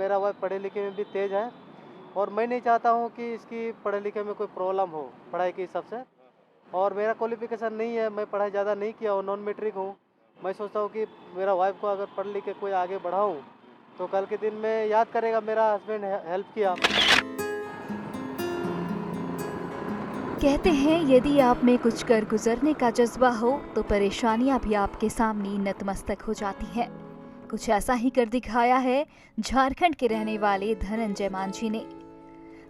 मेरा वाइफ पढ़े लिखे में भी तेज़ है और मैं नहीं चाहता हूँ कि इसकी पढ़े लिखे में कोई प्रॉब्लम हो पढ़ाई के हिसाब से। और मेरा क्वालिफ़िकेशन नहीं है, मैं पढ़ाई ज़्यादा नहीं किया हूँ, नॉन मैट्रिक हूँ। मैं सोचता हूँ कि मेरा वाइफ को अगर पढ़ लिख के कोई आगे बढ़ाऊँ, तो कल के दिन में याद करेगा मेरा हस्बैंड हेल्प किया। कहते हैं यदि आप में कुछ कर गुजरने का जज्बा हो तो परेशानियां भी आपके सामने नतमस्तक हो जाती हैं। कुछ ऐसा ही कर दिखाया है झारखंड के रहने वाले धनंजय मांझी ने,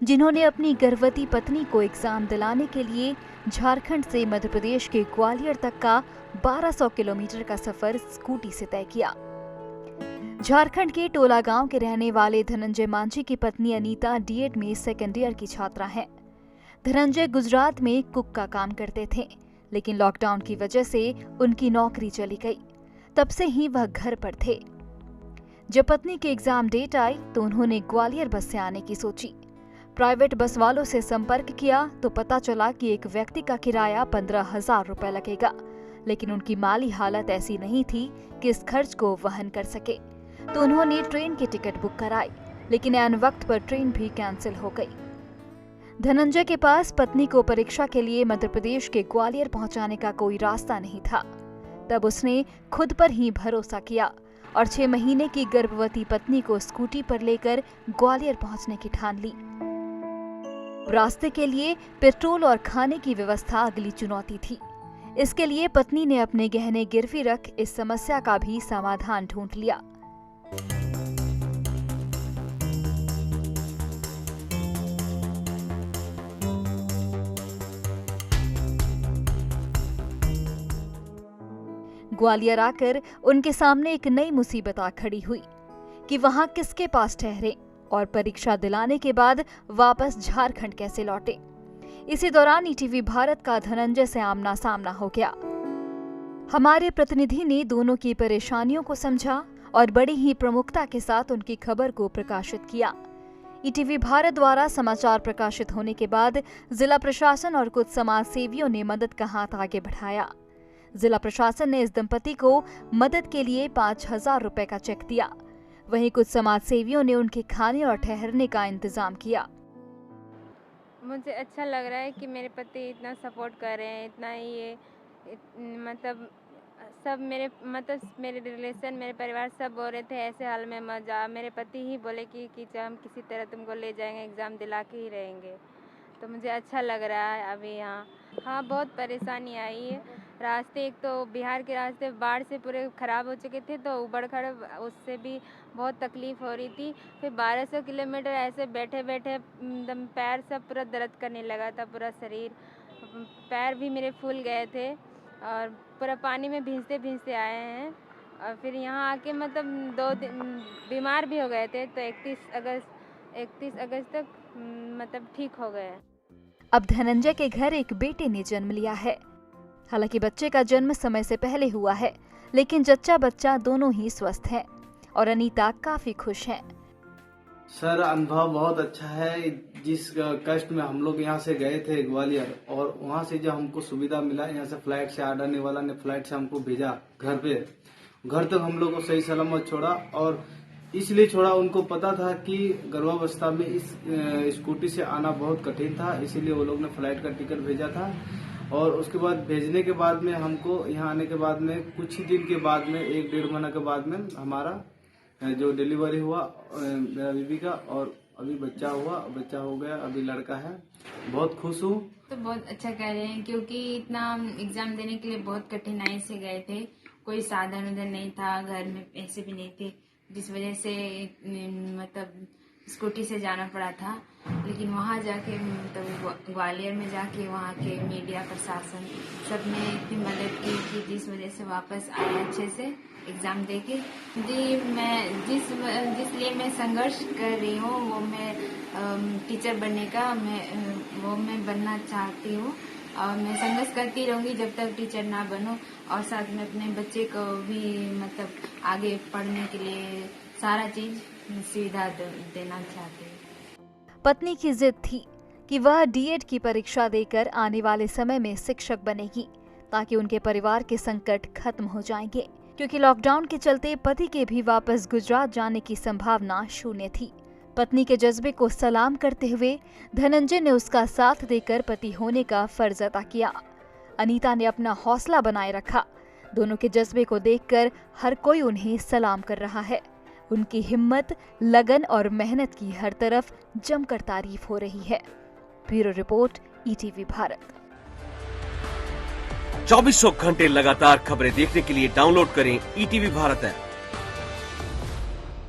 जिन्होंने अपनी गर्भवती पत्नी को एग्जाम दिलाने के लिए झारखंड से मध्य प्रदेश के ग्वालियर तक का 1200 किलोमीटर का सफर स्कूटी से तय किया। झारखंड के टोला गांव के रहने वाले धनंजय मांझी की पत्नी अनीता डीएड में सेकेंड ईयर की छात्रा हैं। धनंजय गुजरात में कुक का काम करते थे, लेकिन लॉकडाउन की वजह से उनकी नौकरी चली गई। तब से ही वह घर पर थे। जब पत्नी की एग्जाम डेट आई तो उन्होंने ग्वालियर बस से आने की सोची। प्राइवेट बस वालों से संपर्क किया तो पता चला कि एक व्यक्ति का किराया 15,000 रुपए लगेगा, लेकिन उनकी माली हालत ऐसी नहीं थी कि इस खर्च को वहन कर सके। तो उन्होंने ट्रेन की टिकट बुक कराई, लेकिन ऐन वक्त पर ट्रेन भी कैंसिल हो गई। धनंजय के पास पत्नी को परीक्षा के लिए मध्य प्रदेश के ग्वालियर पहुंचाने का कोई रास्ता नहीं था। तब उसने खुद पर ही भरोसा किया और 6 महीने की गर्भवती पत्नी को स्कूटी पर लेकर ग्वालियर पहुंचने की ठान ली। रास्ते के लिए पेट्रोल और खाने की व्यवस्था अगली चुनौती थी। इसके लिए पत्नी ने अपने गहने गिरवी रख इस समस्या का भी समाधान ढूंढ लिया। ग्वालियर आकर उनके सामने एक नई मुसीबत आ खड़ी हुई कि वहां किसके पास ठहरे और परीक्षा दिलाने के बाद वापस झारखंड कैसे लौटे। इसी दौरान ईटीवी भारत का धनंजय से आमना सामना हो गया। हमारे प्रतिनिधि ने दोनों की परेशानियों को समझा और बड़ी ही प्रमुखता के साथ उनकी खबर को प्रकाशित किया। ईटीवी भारत द्वारा समाचार प्रकाशित होने के बाद जिला प्रशासन और कुछ समाज सेवियों ने मदद का हाथ आगे बढ़ाया। जिला प्रशासन ने इस दंपति को मदद के लिए 5,000 रुपए का चेक दिया। वहीं कुछ समाज सेवियों ने उनके खाने और ठहरने का इंतजाम किया। मुझे अच्छा लग रहा है कि मेरे पति इतना सपोर्ट कर रहे हैं, इतना ये मतलब सब मेरे रिलेशन, मेरे परिवार सब बोल रहे थे ऐसे हाल में मत जा। मेरे पति ही बोले कि हम किसी तरह तुमको ले जाएंगे, एग्ज़ाम दिला के ही रहेंगे। तो मुझे अच्छा लग रहा है अभी यहाँ। हाँ, बहुत परेशानी आई है। रास्ते, एक तो बिहार के रास्ते बाढ़ से पूरे ख़राब हो चुके थे, तो उबड़ खड़ब उससे भी बहुत तकलीफ़ हो रही थी। फिर 1200 किलोमीटर ऐसे बैठे बैठे एकदम पैर सब पूरा दर्द करने लगा था, पूरा शरीर, पैर भी मेरे फूल गए थे और पूरा पानी में भींजते भींजते आए हैं। और फिर यहाँ आके मतलब 2 दिन बीमार भी हो गए थे, तो 31 अगस्त तक मतलब ठीक हो गए। अब धनंजय के घर एक बेटे ने जन्म लिया है। हालांकि बच्चे का जन्म समय से पहले हुआ है, लेकिन जच्चा बच्चा दोनों ही स्वस्थ हैं और अनीता काफी खुश हैं। सर, अनुभव बहुत अच्छा है। जिस कष्ट में हम लोग यहाँ से गए थे ग्वालियर, और वहाँ से जब हमको सुविधा मिला, यहाँ से फ्लाइट से आने वाला ने फ्लाइट से हमको भेजा घर पे, घर तक हम लोग को सही सलामत छोड़ा। और इसलिए छोड़ा, उनको पता था कि गर्भावस्था में इस स्कूटी से आना बहुत कठिन था, इसीलिए वो लोग ने फ्लाइट का टिकट भेजा था। और उसके बाद भेजने के बाद में हमको यहाँ आने के बाद में कुछ ही दिन के बाद में 1-1.5 महीना के बाद में हमारा जो डिलीवरी हुआ मेरा बीबी का, और अभी बच्चा हो गया, अभी लड़का है। बहुत खुश हूँ। तो बहुत अच्छा कह रहे हैं, क्योंकि इतना एग्जाम देने के लिए बहुत कठिनाई से गए थे। कोई साधन उधर नहीं था, घर में पैसे भी नहीं थे, जिस वजह से मतलब स्कूटी से जाना पड़ा था। लेकिन वहाँ जाके मतलब ग्वालियर में जाके वहाँ के मीडिया प्रशासन सब ने इतनी मदद की कि जिस वजह से वापस आए अच्छे से एग्ज़ाम देके। जिस लिए मैं संघर्ष कर रही हूँ, वो मैं टीचर बनने का मैं बनना चाहती हूँ और मैं संघर्ष करती रहूँगी जब तक टीचर ना बनूँ। और साथ में अपने बच्चे को भी मतलब आगे पढ़ने के लिए सारा चीज़ सुविधा देना चाहती हूँ। पत्नी की जिद थी कि वह डीएड की परीक्षा देकर आने वाले समय में शिक्षक बनेगी, ताकि उनके परिवार के संकट खत्म हो जाएंगे, क्योंकि लॉकडाउन के चलते पति के भी वापस गुजरात जाने की संभावना शून्य थी। पत्नी के जज्बे को सलाम करते हुए धनंजय ने उसका साथ देकर पति होने का फर्ज अदा किया। अनीता ने अपना हौसला बनाए रखा। दोनों के जज्बे को देखकर हर कोई उन्हें सलाम कर रहा है। उनकी हिम्मत, लगन और मेहनत की हर तरफ जमकर तारीफ हो रही है। Bureau report, ETV Bharat. 2400 घंटे लगातार खबरें देखने के लिए डाउनलोड करें ईटीवी भारत ऐप।